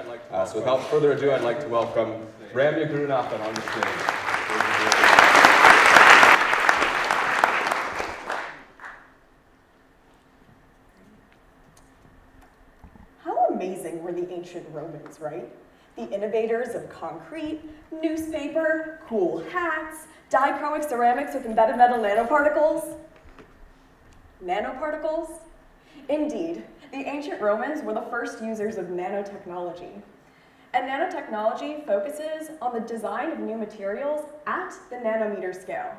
So without further ado, I'd like to welcome Ramya Gurunathan on the stage. How amazing were the ancient Romans, right? The innovators of concrete, newspaper, cool hats, dichroic ceramics with embedded metal nanoparticles. Nanoparticles? Indeed, the ancient Romans were the first users of nanotechnology. And nanotechnology focuses on the design of new materials at the nanometer scale.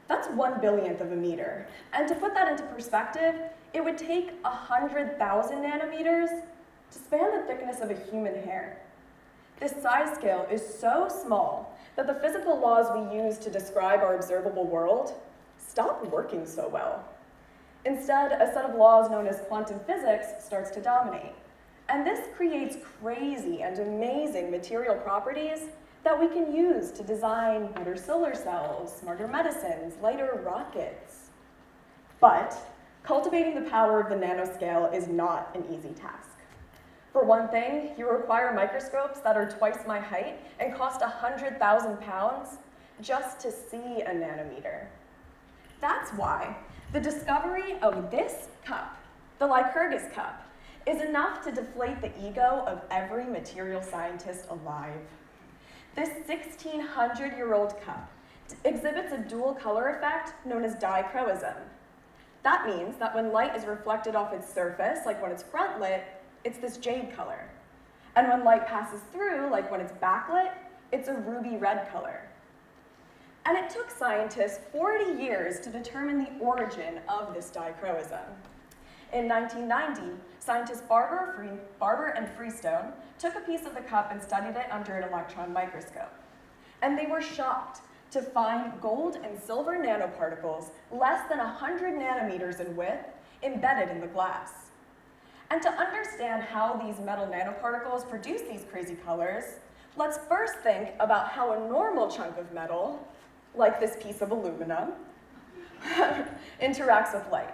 That's 1/1000th of a meter. And to put that into perspective, it would take 100,000 nanometers to span the thickness of a human hair. This size scale is so small that the physical laws we use to describe our observable world stop working so well. Instead, a set of laws known as quantum physics starts to dominate. And this creates crazy and amazing material properties that we can use to design better solar cells, smarter medicines, lighter rockets. But cultivating the power of the nanoscale is not an easy task. For one thing, you require microscopes that are twice my height and cost 100,000 pounds just to see a nanometer. That's why the discovery of this cup, the Lycurgus cup, is enough to deflate the ego of every material scientist alive. This 1,600-year-old cup exhibits a dual color effect known as dichroism. That means that when light is reflected off its surface, like when it's front lit, it's this jade color. And when light passes through, like when it's backlit, it's a ruby red color. And it took scientists 40 years to determine the origin of this dichroism. In 1990, scientists Barber and Freestone took a piece of the cup and studied it under an electron microscope. And they were shocked to find gold and silver nanoparticles less than 100 nanometers in width embedded in the glass. And to understand how these metal nanoparticles produce these crazy colors, let's first think about how a normal chunk of metal, like this piece of aluminum, interacts with light.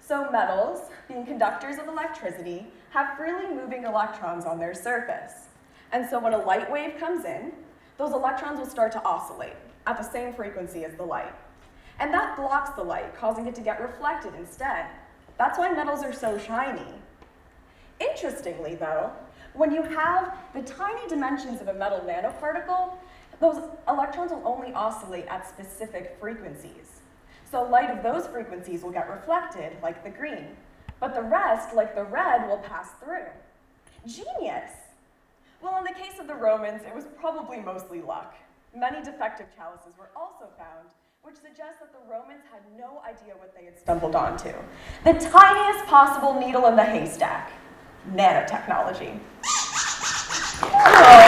So metals, being conductors of electricity, have freely moving electrons on their surface. And so when a light wave comes in, those electrons will start to oscillate at the same frequency as the light. And that blocks the light, causing it to get reflected instead. That's why metals are so shiny. Interestingly, though, when you have the tiny dimensions of a metal nanoparticle, those electrons will only oscillate at specific frequencies. So light of those frequencies will get reflected, like the green, but the rest, like the red, will pass through. Genius! Well, in the case of the Romans, it was probably mostly luck. Many defective chalices were also found, which suggests that the Romans had no idea what they had stumbled onto. The tiniest possible needle in the haystack, nanotechnology. Oh.